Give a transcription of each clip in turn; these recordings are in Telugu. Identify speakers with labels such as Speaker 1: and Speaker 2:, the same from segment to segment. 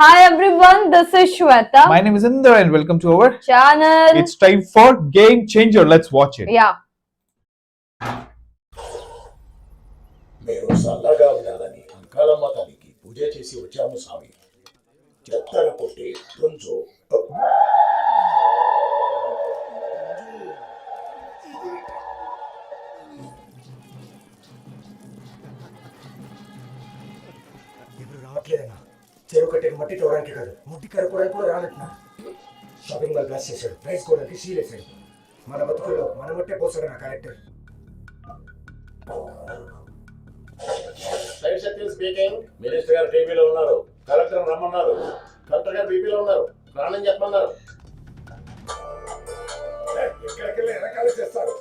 Speaker 1: Hi everyone, this is Shweta.
Speaker 2: My name is Inder and welcome to our
Speaker 1: Channel.
Speaker 2: It's time for Game Changer. Let's watch it.
Speaker 1: Yeah.
Speaker 3: మేము చల్లగా ఉండాలని అంకాలమ్మ తల్లికి పూజ చేసి వచ్చాము స్వామి. చెత్తన కొట్టి కొంచెం ఇప్పుడు రావట్లేదన్నా. చెరువు కట్టిన మట్టి తోవడానికి కాదు, ముట్టి కరుకోవడానికి కూడా రానట్టున్నా. షాపింగ్ మాల్ గ్లాస్ చేశాడు, ప్రైస్ కోవడానికి సీల్ వేశాడు. మన బతుకుల్లో మన మట్టే పోసాడు నా కలెక్టర్. సైడ్ సత్యం స్పీకింగ్. మినిస్టర్ గారు టీవీలో ఉన్నారు, కలెక్టర్ రమ్మన్నారు, కలెక్టర్ గారు బీపీలో ఉన్నారు, ప్రాణం చెప్పమన్నారు. ఎక్కడికి వెనకాల చేస్తారు.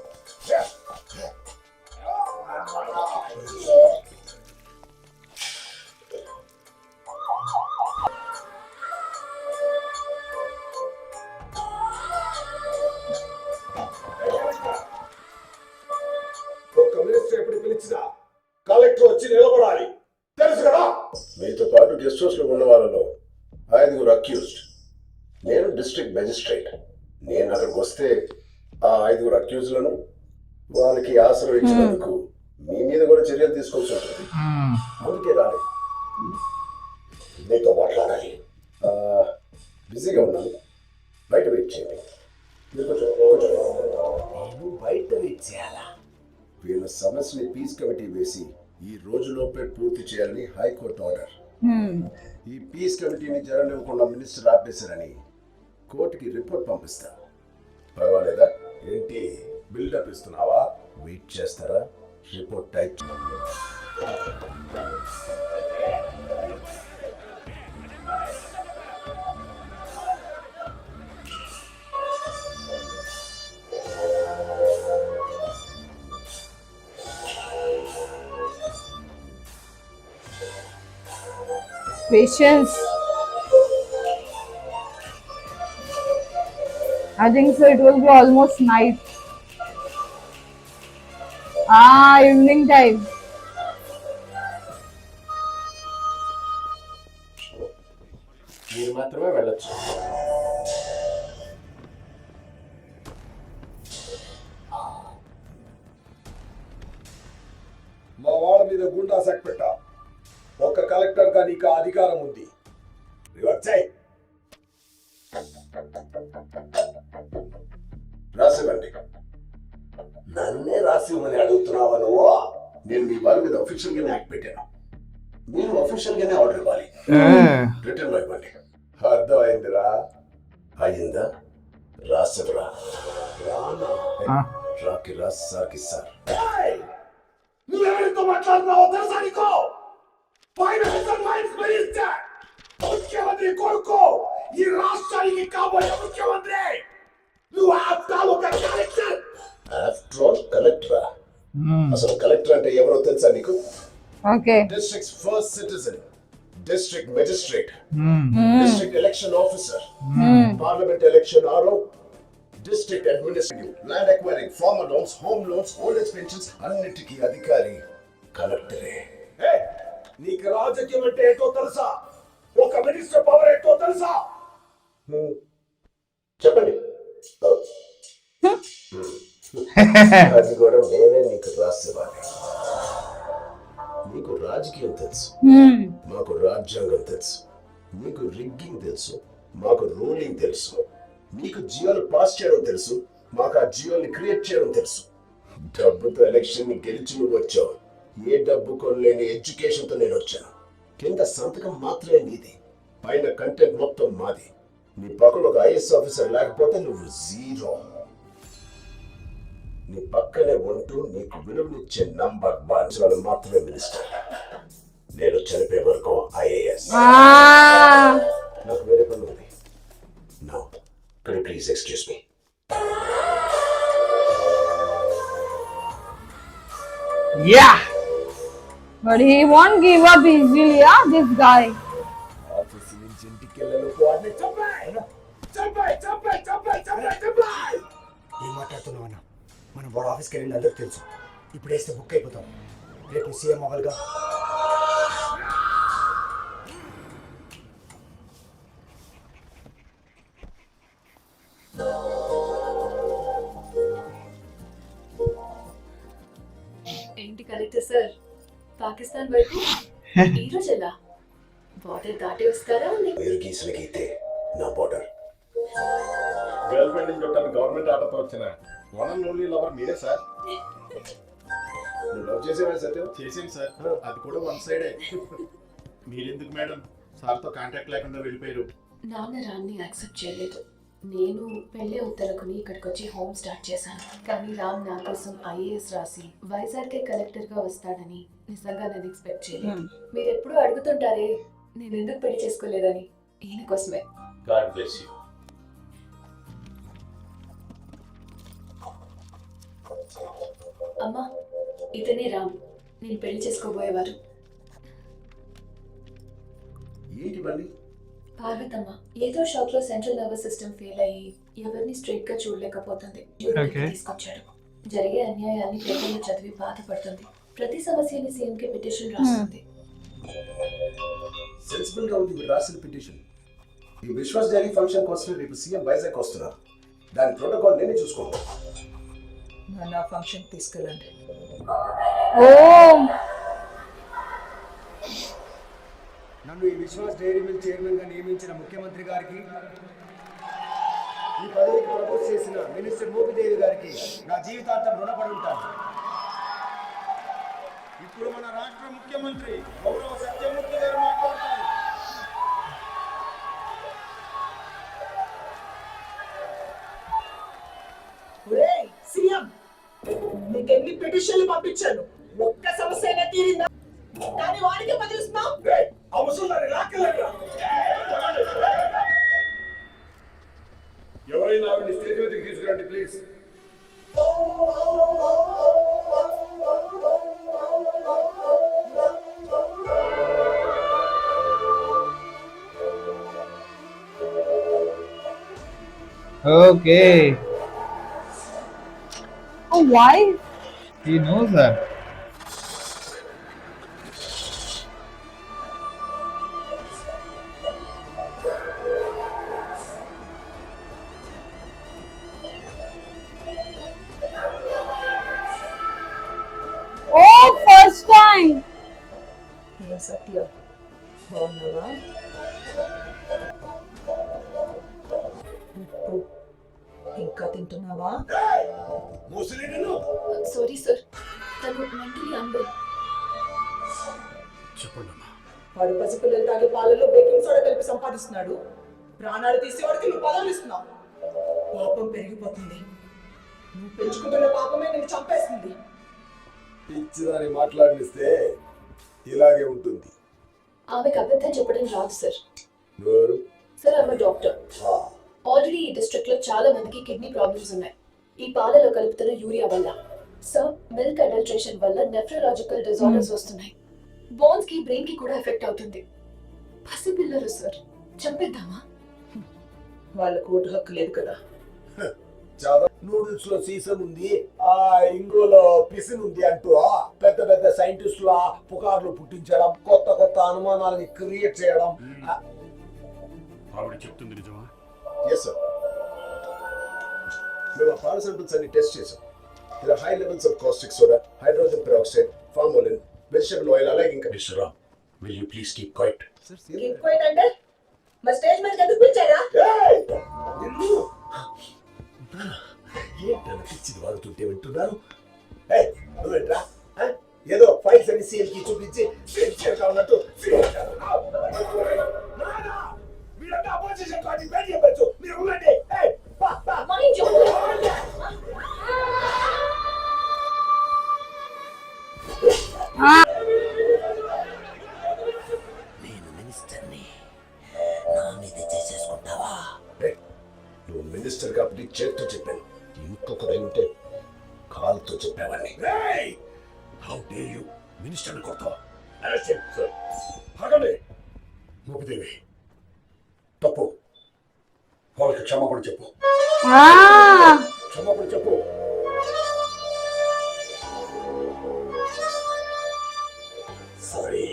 Speaker 3: ఒక్క మినిస్టర్ ఎప్పుడు పిలిచినా కలెక్టర్ వచ్చి నిలబడాలి, తెలుసు కదా. మీతో పాటు గెస్ట్ హౌస్ లో ఉన్న వాళ్ళలో 5 అక్యూజ్డ్. నేను డిస్ట్రిక్ట్ మెజిస్ట్రేట్. నేను అక్కడికి వస్తే ఆ 5 అక్యూజ్లను వాళ్ళకి ఆశ్రయం ఇచ్చినందుకు మీ మీద కూడా చర్యలు తీసుకోవాల్సి ఉంటుంది. అందుకే రాలేదు, మీతో మాట్లాడాలి. బిజీగా ఉన్నాను, బయట వెయిట్ చేయండి. మీరు నేను బయట వెయిట్ చేయాలా? వీళ్ళ సమస్యని పీస్ కమిటీ వేసి ఈ రోజులోపే పూర్తి చేయాలని హైకోర్టు ఆర్డర్. ఈ పీస్ కమిటీని జరగనివ్వకుండా మినిస్టర్ ఆపేశారని కోర్టుకి రిపోర్ట్ పంపిస్తా. పర్వాలేదా? ఏంటి బిల్డప్ ఇస్తున్నావా? వెయిట్ చేస్తారా? Report type
Speaker 1: Patience. I think so. It will be almost night. Evening time.
Speaker 3: మీరు మాత్రమే వెళ్ళొచ్చు. మా వాళ్ళ మీద గుండా సెట్ పెట్టా. ఒక కలెక్టర్ గా నీకు అధికారం ఉంది. రాసివ్వండి. నన్నే రాసివ్వమని అడుగుతున్నావా నువ్వు? నేను మీ వాళ్ళ మీద అఫీషియల్ గానే యాక్ట్ పెట్టాను. మీరు అఫీషియల్ గానే ఆర్డర్ ఇవ్వాలి. రిటర్న్ లో ఇవ్వండి. అర్థమైందిరా? అయిందా? రాసివ్వరా. రాకి రాస్ సార్కి సార్. నువ్వెవరితో మాట్లాడుతున్నావో తెలుసా నీకు? ముఖ్యమంత్రి కొడుకు, ఈ రాష్ట్రానికి కాబోయే ముఖ్యమంత్రి. నువ్వు ఆఫ్టర్ ఒక కలెక్టర్. After all కలెక్టరా? అసలు కలెక్టర్ అంటే ఎవరో తెలుసా నీకు?
Speaker 1: Okay.
Speaker 3: District first citizen, district magistrate, district election officer, parliament election RO, district administrative, land acquiring, farmer loans, home loans, old age pensions అన్నిటికీ అధికారి కలెక్టరే. నీకు రాజకీయం అంటే ఏంటో తెలుసా? ఒక మినిస్టర్ పవర్ ఏంటో తెలుసా? చెప్పండి. అది కూడా నేనే నీకు రాసివ్వాలి. నీకు రాజకీయం తెలుసు, మాకు రాజ్యాంగం తెలుసు. మీకు రిగ్గింగ్ తెలుసు, మాకు రూలింగ్ తెలుసు. మీకు జియోలు పాస్ చేయడం తెలుసు, మాకు ఆ జియోల్ని క్రియేట్ చేయడం తెలుసు. డబ్బుతో ఎలక్షన్ ని గెలిచి నువ్వు వచ్చావు. ఏ డబ్బు కొనలేని ఎడ్యుకేషన్ తో నేను వచ్చాను. కింద సంతకం మాత్రమే నీది, పైన కంటెంట్ మొత్తం మాది. నీ పక్కన ఒక ఐఎస్ ఆఫీసర్ లేకపోతే నువ్వు జీరో. నీ పక్కనే ఉంటూ నీకు విలువనిచ్చే నంబర్ 1 మాత్రమే మినిస్టర్. నేను చనిపోయే వరకు ఐఏఎస్. నాకు వేరే పని ఉంది. No, can you please excuse me?
Speaker 2: Yeah.
Speaker 1: But he won't give up easily, this guy.
Speaker 3: Office నుంచి ఇంటికి వెళ్ళను వాడిని చంపాయి. ఏం మాట్లాడుతున్నావన్నా? మనం వాడు ఆఫీస్కి వెళ్ళింది అందరికి తెలుసు. ఇప్పుడు వేస్తే బుక్ అయిపోతాం. రేపు సీఎం అవ్వాలిగా.
Speaker 4: సార్ పాకిస్తాన్ వైపు ఈ రోజు ఎలా బార్డర్ దాటి వస్తారా
Speaker 3: మీరు గీసిన గీతే నా బోర్డర్.
Speaker 5: గర్ల్ ఫ్రెండ్ చుట్టాను గవర్నమెంట్ ఆర్డర్తో వచ్చిన వన్ అండ్ ఓన్లీ లవర్ మీరే సార్.
Speaker 3: నువ్వు లవ్ చేసేవా సత్యం?
Speaker 5: చేసింది సార్, అది కూడా వన్ సైడే. మీరెందుకు మేడం సార్తో కాంటాక్ట్ లేకుండా వెళ్ళిపోయారు?
Speaker 4: నాన్న రామ్ని యాక్సెప్ట్ చేయలేదు. నేను పెళ్ళి ఉత్తరకుని ఇక్కడికి వచ్చి హోమ్ స్టార్ట్ చేశాను. కానీ రామ్ నా కోసం ఐఏఎస్ రాసి వైజాగ్కే కలెక్టర్గా వస్తాడని నిజంగా నేను ఎక్స్పెక్ట్ చేయలేదు. మీరు ఎప్పుడూ అడుగుతుంటారే నేను ఎందుకు పెళ్లి చేసుకోలేదని, ఈయన కోసమే.
Speaker 5: God bless you.
Speaker 4: అమ్మా, ఇతనే రామ్, నేను పెళ్లి చేసుకోబోయేవారు.
Speaker 3: ఏంటి మళ్ళీ?
Speaker 4: పార్వతమ్మ ఏదో షాక్ లో సెంట్రల్ నర్వస్ సిస్టమ్ ఫెయిల్ అయ్యి ఎవరిని స్ట్రైట్ గా చూడలేకపోతుంది. తీసుకొచ్చాడు. జరిగే అన్యాయాన్ని పేపర్లో చదివి బాధపడుతుంది. ప్రతి సమస్యని సీఎం కి పిటిషన్ రాస్తుంది.
Speaker 3: సెన్సిబుల్ గా ఉంది మీరు రాసిన పిటిషన్. ఈ విశ్వాస్ డైరీ ఫంక్షన్ కోసం రేపు సీఎం వైజాగ్ వస్తున్నారు. దాని ప్రోటోకాల్ నేనే చూసుకుంటాను.
Speaker 6: నా ఫంక్షన్ తీసుకెళ్ళండి.
Speaker 1: ఓ
Speaker 7: నన్ను ఈ విశ్వాస్ డైరీ మిల్ చైర్మన్ గా నియమించిన ముఖ్యమంత్రి గారికి, ఈ పదవికి ప్రపోజ్ చేసిన మినిస్టర్ మోపిదేవి గారికి నా జీవితాంతం రుణపడి ఉంటాను. ఇప్పుడు మన రాష్ట్ర ముఖ్యమంత్రి గౌరవ సత్యమూర్తి గారు మాట్లాడతారు.
Speaker 6: సీఎం, నీకు ఎన్ని పిటిషన్లు పంపించాను, ఒక్క సమస్య అయినా తీరిందా? కానీ వాడికి బదిలిస్తున్నావు.
Speaker 5: ఎవరైనా ఆవిడ స్టేజ్ మీదకి తీసుకురండి please.
Speaker 2: Okay.
Speaker 1: oh why?
Speaker 2: He knows that.
Speaker 1: Oh, first time.
Speaker 6: ఏం సత్య, బాగున్నావా? ఉప్పు ఇంకా తింటున్నావా?
Speaker 4: సారీ సార్, తను మెంటలీ అన్వెల్.
Speaker 5: చెప్పండి అమ్మా.
Speaker 6: వాడు పసిపిల్లలు తాగే పాలలో బేకింగ్ సోడా కలిపి సంపాదిస్తున్నాడు. ప్రాణాలు తీసేవాడికి నువ్వు పదవులు ఇస్తున్నావు. పాపం పెరిగిపోతుంది. నువ్వు పెంచుకుంటున్న పాపమే నిన్ను చంపేస్తుంది.
Speaker 3: పిచ్చిదాన్ని మాట్లాడిస్తే ఇలాగే ఉంటుంది.
Speaker 4: ఆమెకు అబద్ధం చెప్పడం రాదు సార్.
Speaker 3: ఎవరు?
Speaker 4: సార్ ఆమె డాక్టర్. ఆల్రెడీ ఈ డిస్ట్రిక్ట్ లో చాలా మందికి కిడ్నీ ప్రాబ్లమ్స్ ఉన్నాయి. ఈ పాలలో కలుపుతున్న యూరియా వల్ల. సార్ మిల్క్ అడల్ట్రేషన్ వల్ల నెఫ్రలాజికల్ డిజార్డర్స్ వస్తున్నాయి. బోన్స్ కి బ్రెయిన్ కి కూడా ఎఫెక్ట్ అవుతుంది. పసిపిల్లలు సార్, చంపేద్దామా?
Speaker 6: వాళ్ళకు ఓటు హక్కు లేదు కదా.
Speaker 3: చాలా నూడిల్స్ లో సీసన్ ఉంది, ఆ ఇంగులో పిసిన్ ఉంది అంటూ పెద్ద పెద్ద సైంటిస్టుల పుకార్లు పుట్టించడం, కొత్త కొత్త అనుమానాలని క్రియేట్ చేయడం.
Speaker 5: ఆవిడ చెప్తుంది నిజమా?
Speaker 3: ఎస్ సార్, మేము ఆ పాల శాంపిల్స్ అన్ని టెస్ట్ చేసాం. ఇలా high levels of caustic soda, hydrogen peroxide, formalin, vegetable oil, అలాగే ఇంకా
Speaker 5: mister Ram, will you please keep quiet?
Speaker 6: ఇంకోటి అంటే మా స్టేజ్ మీద ఎందుకు పిలిచారా?
Speaker 3: ఏంటన్నా పిచ్చిది వాడుతుంటే వింటున్నారు? నువ్వేంట్రా ఏదో ఫైల్స్ అని సీఎల్ కి చూపించి సిన్సియర్ గా ఉన్నట్టు వీళ్ళంతా అపోజిషన్ పార్టీ పేరు చెప్పచ్చు. మీరు ఉండండి. నేను మినిస్టర్ని, నా మీద చేసేసుకుంటావా? నువ్వు మినిస్టర్ కాబట్టి చేత్తో చెప్పాను, ఇంకొకరు ఉంటే కాలుతో చెప్పేవాడిని. హౌ డేర్ యు మినిస్టర్ని కొడతావా? సార్ ఆగండి. మోపిదేవి, తప్పు. వాళ్ళకి క్షమాపణ చెప్పు. క్షమాపణ చెప్పు. సారీ.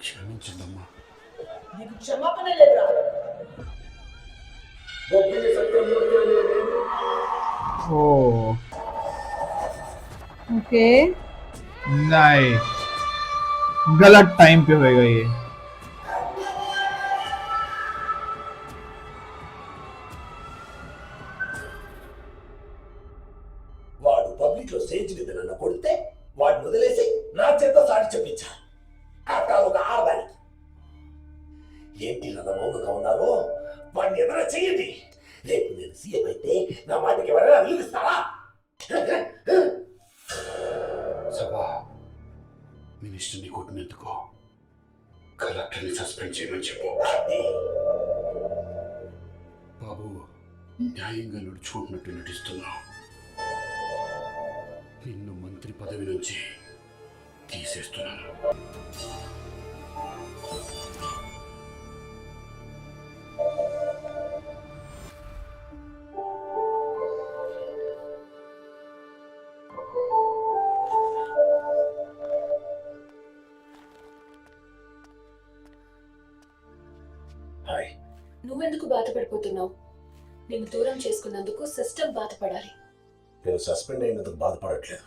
Speaker 5: క్షమించండమ్మా.
Speaker 6: నీకు క్షమాపణ లేదురా.
Speaker 2: Oh,
Speaker 1: Okay.
Speaker 2: नहीं, गलत टाइम पे होएगा ये।
Speaker 3: వాడు పబ్లిక్ లో స్టేజ్ మీద నన్ను కొడితే వాడిని వదిలేసి నా చేత సాటి చెప్పించాలి. అక్కడ ఒక ఆడదానికి ఏంటి నన్ను మౌనంగా ఉన్నారో వాడిని ఎదురు చెయ్యండి. రేపు నేను సీఎం అయితే నా మాటకి ఎవరైనా విలువిస్తారా? సభా మినిస్టర్ని కొట్టినందుకు కలెక్టర్ని సస్పెండ్ చేయమని చెప్పు. బాబు న్యాయంగా నడుచుకుంటున్నట్టు నటిస్తున్నావు. నిన్ను మంత్రి పదవి నుంచి తీసేస్తున్నాను. హాయ్.
Speaker 4: నువ్వెందుకు బాధపడిపోతున్నావు? నేను దూరం చేసుకున్నందుకు సిస్టమ్ బాధపడాలి.
Speaker 3: నేను సస్పెండ్ అయినందుకు బాధపడట్లేదు.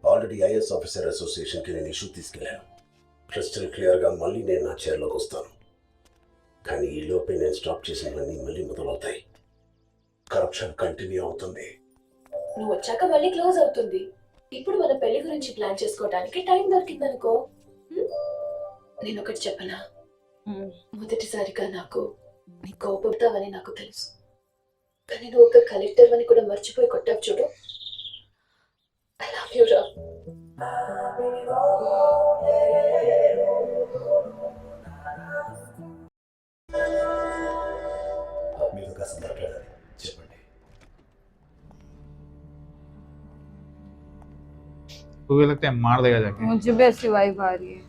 Speaker 3: ఆల్రెడీ ఐఎస్ ఆఫీసర్ అసోసియేషన్కి నేను ఇష్యూ తీసుకెళ్ళాను. క్రిస్టల్ క్లియర్గా మళ్ళీ నేను నా చైర్లోకి వస్తాను. కానీ ఈ లోపే నేను స్టాప్ చేసినవన్నీ మళ్ళీ మొదలవుతాయి. కరప్షన్ కంటిన్యూ అవుతుంది.
Speaker 4: నువ్వు వచ్చాక మళ్ళీ క్లోజ్ అవుతుంది. ఇప్పుడు మన పెళ్లి గురించి ప్లాన్ చేసుకోవడానికి టైం దొరికిందనుకో. నేను ఒకటి చెప్పనా? మొదటిసారిగా నాకు నీ కోపడతావని నాకు తెలుసు. కానీ నువ్వు ఒక కలెక్టర్ అని కూడా మర్చిపోయి కొట్టావు చూడు. ఐ లవ్ యూ రా.
Speaker 3: మీతో కాస్త మాట్లాడాలి. చెప్పండి.
Speaker 2: तुम्हें लगता है मार देगा जाके?
Speaker 1: मुझे भी ऐसी वाइब आ रही है.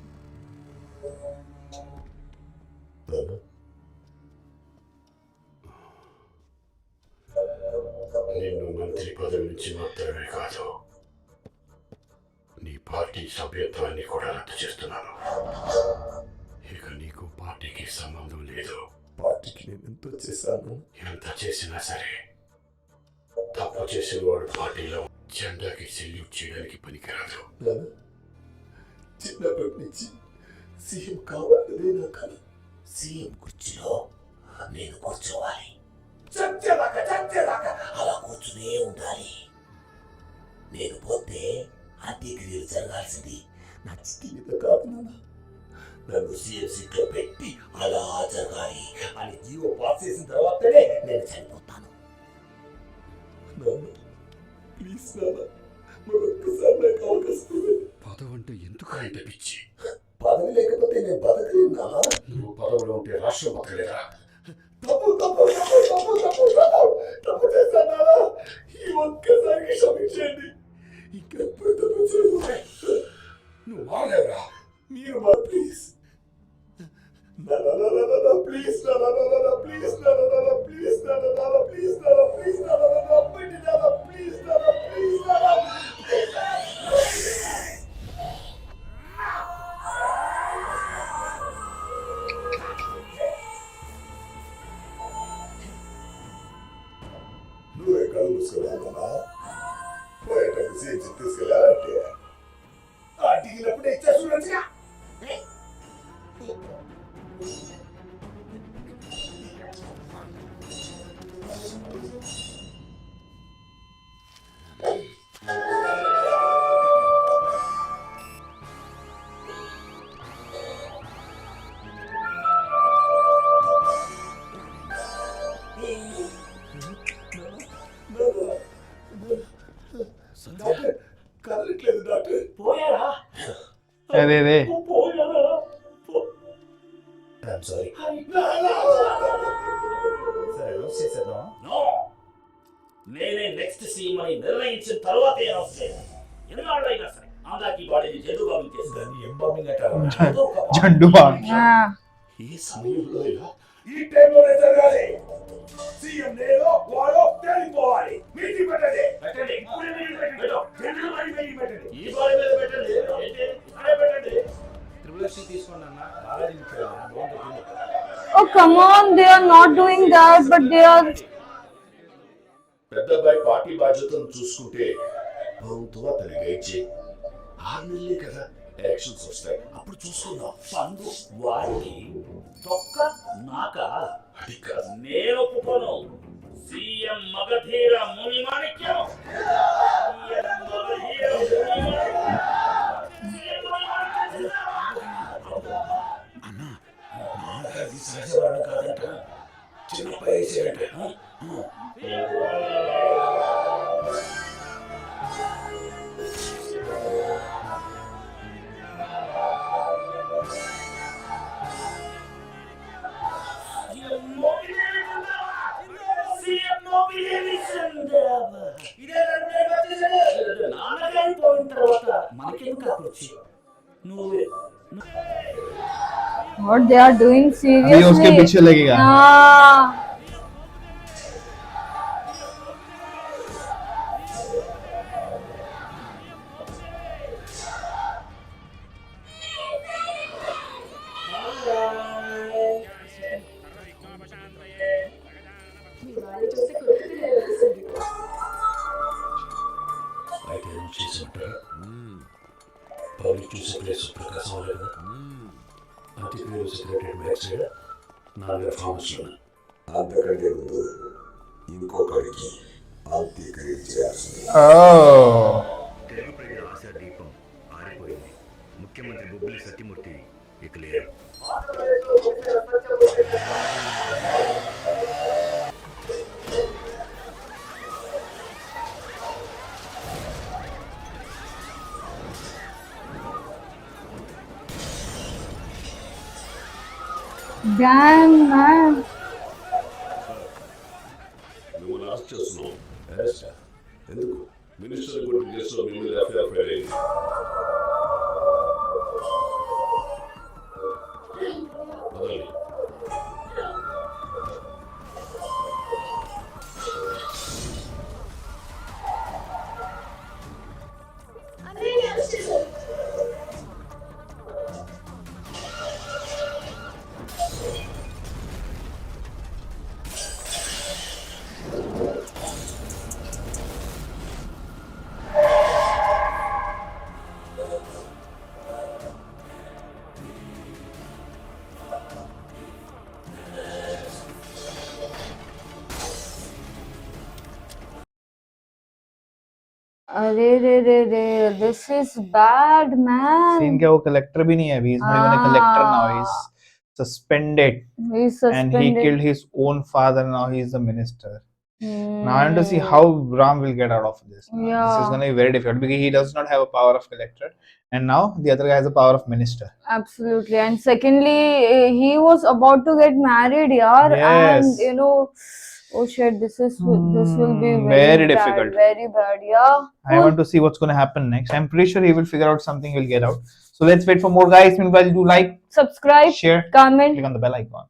Speaker 3: నిన్ను మంత్రి పదవి నుంచి మాత్రమే కాదు, నీ పార్టీ సభ్యత్వాన్ని కూడా రద్దు చేస్తున్నాను. ఇక నీకు పార్టీకి సంబంధం లేదు. పార్టీకి నేను ఎంత చేశాను? ఎంత చేసినా సరే తప్పు చేసిన వాడు పార్టీలో జెండాకి సెల్యూట్ చేయడానికి పనికిరాదు. చిన్నప్పటి నుంచి సీఎం కావాలనే నా కల. సీఎం కుర్చీలో నేను కూర్చోవాలి. చచ్చేదాకా అలా కూర్చునే ఉండాలి. నేను పోతే అంత్యక్రియలు జరగాల్సింది నా చిట్టి మీద కాదు నాన్న. నన్ను సీఎం సీట్లో పెట్టి అలా జరగాలి అని జీవో పాస్ చేసిన తర్వాతనే నేను చనిపోతాను. ప్లీజ్ నాన్న, మరొక్కసారి నాకు అవకాశం ఇవ్వండి. పదవి అంటే ఎందుకు అంత పిచ్చి? పదవి లేకపోతే నేను బతకలేను నాన్న. నువ్వు పదవిలో ఉంటే రాష్ట్రం బతకలేరా? తప్పు చేశానా? ఈ ఒక్కసారికి క్షమించండి. ఇంకెప్పుడు తప్పు చేయను. నువ్వు మానేవరా? మీరు మా please please please please please please నువ్వే కళ్ళు మూసుకున్నావా? పోయేటప్పుడు సీఎం తీసుకెళ్ళాలంటే దిగినప్పుడు ఇచ్చేస్తున్నా. కదలట్లేదు డాక్టర్. పోయారా?
Speaker 2: अरे रे
Speaker 3: I'm sorry.
Speaker 8: నేనే నెక్స్ట్ సీఎం అని నిర్ణయించిన తర్వాతే ఎన్నాళ్ళైనా సరే అందరికి బాడీని జడ్డు బాబు చేస్తాను.
Speaker 2: झंडू बाम.
Speaker 1: हाँ.
Speaker 3: ఈ సమయంలో ఈ టైంలోనే జరగాలి. సీఎం నేను వాడు తెలిపోవాలి. మీటింగ్ పెట్టండి.
Speaker 8: పెట్టండి. ఇప్పుడే మీటింగ్ పెట్టండి. ఈ బాడీ మీద పెట్టండి. ఇక్కడే పెట్టండి.
Speaker 1: Oh come on, they are not doing that, but they are.
Speaker 5: పెద్ద అబ్బాయి పార్టీ బాధ్యతను చూసుకుంటే బాగుంతో అతని గైడ్ చేయి. 6 నెలలే కదా ఎలక్షన్స్ వస్తాయి, అప్పుడు చూసుకుందాం.
Speaker 8: పండు వాడికి తొక్క నాక
Speaker 5: అది కాదు.
Speaker 8: నేను ఒప్పుకోను. సీఎం మగధీర ముని మాణిక్యం. సీఎం మగధీర ముని మాణిక్యం. సీఎం ముని మాణిక్యం.
Speaker 5: అన్నా అది సహజవరణం కాదంట, చిన్న పైసేట.
Speaker 8: సీఎం మోపిదేవి జిందాబాద్. నాన్నగారి పోయిన తర్వాత మనకెందుకు అక్కడొచ్చి నువ్వే
Speaker 1: What they are doing
Speaker 2: अभी उसके
Speaker 1: seriously?
Speaker 2: पीछे लगेगा.
Speaker 1: Ah.
Speaker 4: మీ వాడిని చూస్తే కొడుకునే అనిపిస్తుంది.
Speaker 5: అయితే ఏం చేసి ఉంటారు? పబ్లిక్ చూసే ప్లేస్ ప్రకాశం అవ్వాలి కదా. అంత్యక్రియలు సెక్రటరీ బ్యాక్ సైడ్, నాలుగు ఫార్మస్ లో.
Speaker 3: అంతకంటే ముందు ఇంకొకరికి అంత్యక్రియ చేయాల్సింది.
Speaker 2: Oh.
Speaker 7: తెలుగు ప్రజల ఆశా దీపం ఆరిపోయింది. ముఖ్యమంత్రి బొబ్బిలి సత్యమూర్తి ఇక లేరు.
Speaker 1: Damn, man.
Speaker 5: మిమ్మల్ని అరెస్ట్ చేస్తున్నాం. అరెస్టా? ఎందుకు? మినిస్టర్ కొట్టిన కేసులో మీ మీద ఎఫ్ఐఆర్ ఫైల్ అయింది. వదలండి.
Speaker 4: అందరినీ అరెస్ట్ చేశారు.
Speaker 1: Arre, this is bad, man.
Speaker 2: Scene क्या वो कलेक्टर भी नहीं है अभी. He's not even a collector now. He's suspended.
Speaker 1: He's
Speaker 2: And he
Speaker 1: suspended.
Speaker 2: killed his own father. Now he's the minister.
Speaker 1: Hmm.
Speaker 2: Now I want to see how Ram will get out of this. This
Speaker 1: Yeah.
Speaker 2: is going to be very difficult because he does not have a power of collector, and now the other guy has the power of minister.
Speaker 1: Absolutely. And secondly, he was about to get married, yaar.
Speaker 2: Yes.
Speaker 1: And you know, oh shit, this will be
Speaker 2: Hmm,
Speaker 1: very
Speaker 2: very
Speaker 1: bad,
Speaker 2: difficult.
Speaker 1: very bad. Yeah.
Speaker 2: I want to see what's going to happen next. I'm pretty sure he will figure out something. He'll get out. So let's wait for more, guys. Meanwhile, do like,
Speaker 1: Subscribe,
Speaker 2: share,
Speaker 1: comment.
Speaker 2: click on the bell icon.